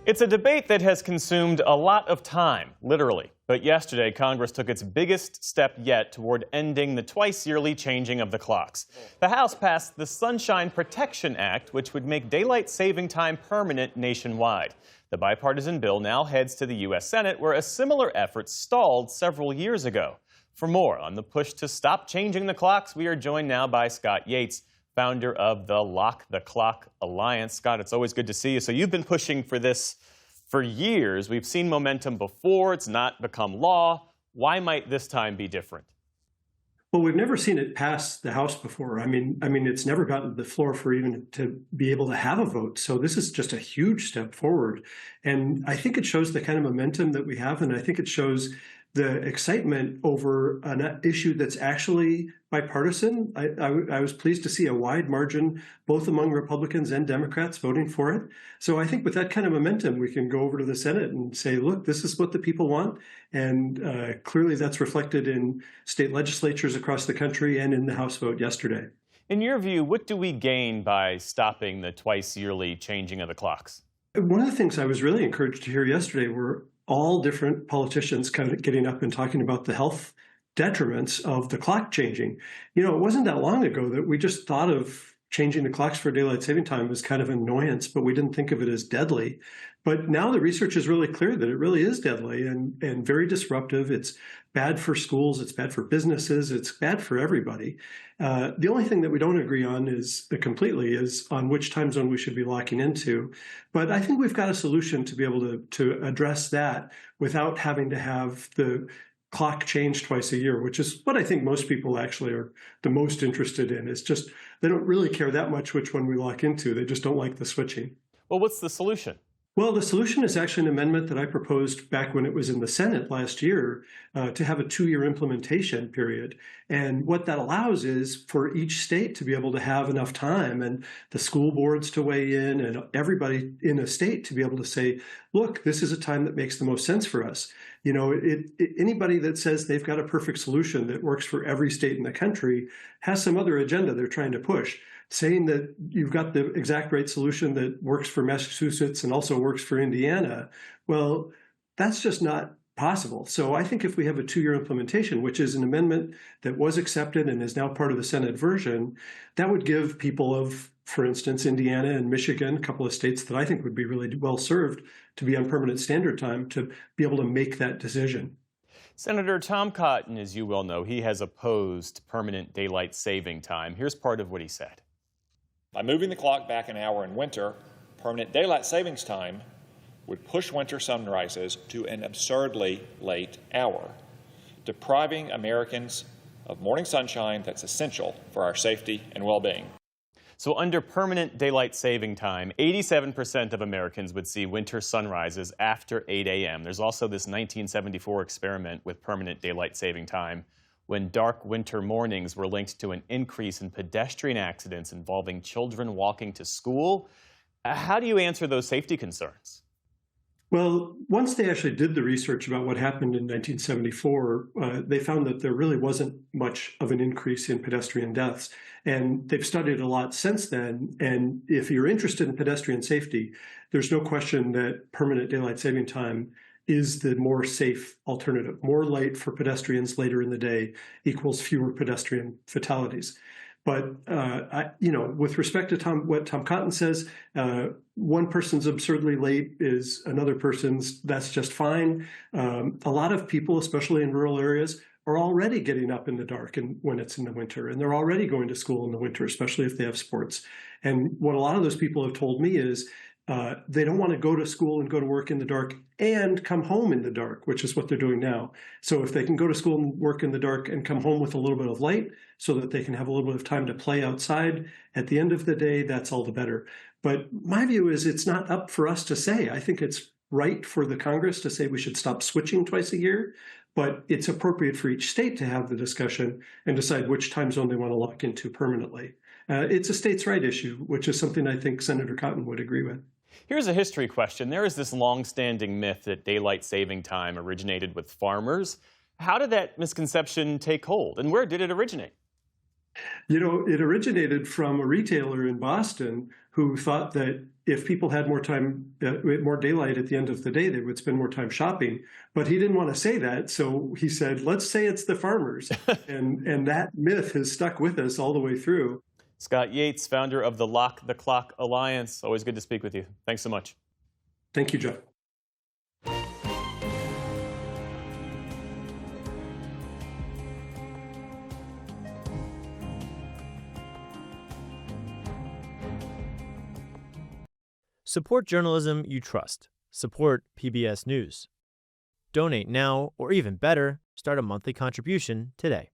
It's a debate that has consumed a lot of time, literally. But yesterday, Congress took its biggest step yet toward ending the twice-yearly changing of the clocks. The House passed the Sunshine Protection Act, which would make daylight saving time permanent nationwide. The bipartisan bill now heads to the U.S. Senate, where a similar effort stalled several years ago. For more on the push to stop changing the clocks, we are joined now by Scott Yates, founder of the Lock the Clock Alliance. Scott, it's always good to see you. So you've been pushing for this for years. We've seen momentum before. It's not become law. Why might this time be different? Well, we've never seen it pass the House before. I mean, it's never gotten to the floor for even to be able to have a vote. So this is just a huge step forward. And I think it shows the kind of momentum that we have. And I think it shows the excitement over an issue that's actually bipartisan. I was pleased to see a wide margin, both among Republicans and Democrats, voting for it. So I think with that kind of momentum, we can go over to the Senate and say, look, this is what the people want. And clearly that's reflected in state legislatures across the country and in the House vote yesterday. In your view, what do we gain by stopping the twice-yearly changing of the clocks? One of the things I was really encouraged to hear yesterday were all different politicians kind of getting up and talking about the health detriments of the clock changing. You know, it wasn't that long ago that we just thought of changing the clocks for daylight saving time as kind of an annoyance, but we didn't think of it as deadly. But now the research is really clear that it really is deadly and very disruptive. It's bad for schools, it's bad for businesses, it's bad for everybody. The only thing that we don't agree on is on which time zone we should be locking into. But I think we've got a solution to be able to address that without having to have the clock change twice a year, which is what I think most people actually are the most interested in. It's just they don't really care that much which one we lock into. They just don't like the switching. Well, what's the solution? Well, the solution is actually an amendment that I proposed back when it was in the Senate last year to have a 2-year implementation period. And what that allows is for each state to be able to have enough time and the school boards to weigh in and everybody in a state to be able to say, look, this is a time that makes the most sense for us. You know, anybody that says they've got a perfect solution that works for every state in the country has some other agenda they're trying to push. Saying that you've got the exact right solution that works for Massachusetts and also works for Indiana, well, that's just not possible. So I think if we have a 2-year implementation, which is an amendment that was accepted and is now part of the Senate version, that would give people of, for instance, Indiana and Michigan, a couple of states that I think would be really well served to be on permanent standard time, to be able to make that decision. Senator Tom Cotton, as you well know, he has opposed permanent daylight saving time. Here's part of what he said. By moving the clock back an hour in winter, permanent daylight savings time would push winter sunrises to an absurdly late hour, depriving Americans of morning sunshine that's essential for our safety and well-being. So under permanent daylight saving time, 87% of Americans would see winter sunrises after 8 a.m. There's also this 1974 experiment with permanent daylight saving time when dark winter mornings were linked to an increase in pedestrian accidents involving children walking to school. How do you answer those safety concerns? Well, once they actually did the research about what happened in 1974, they found that there really wasn't much of an increase in pedestrian deaths. And they've studied a lot since then. And if you're interested in pedestrian safety, there's no question that permanent daylight saving time is the more safe alternative. More light for pedestrians later in the day equals fewer pedestrian fatalities. But, with respect to what Tom Cotton says, one person's absurdly late is another person's, that's just fine. A lot of people, especially in rural areas, are already getting up in the dark when it's in the winter, and they're already going to school in the winter, especially if they have sports. And what a lot of those people have told me is they don't want to go to school and go to work in the dark and come home in the dark, which is what they're doing now. So if they can go to school and work in the dark and come home with a little bit of light so that they can have a little bit of time to play outside at the end of the day, that's all the better. But my view is it's not up for us to say. I think it's right for the Congress to say we should stop switching twice a year, but it's appropriate for each state to have the discussion and decide which time zone they want to lock into permanently. It's a states' right issue, which is something I think Senator Cotton would agree with. Here's a history question. There is this long-standing myth that daylight saving time originated with farmers. How did that misconception take hold, and where did it originate? It originated from a retailer in Boston who thought that if people had more time, more daylight at the end of the day, they would spend more time shopping. But he didn't want to say that, so he said, "Let's say it's the farmers," and that myth has stuck with us all the way through. Scott Yates, founder of the Lock the Clock Alliance. Always good to speak with you. Thanks so much. Thank you, Geoff. Support journalism you trust. Support PBS News. Donate now, or even better, start a monthly contribution today.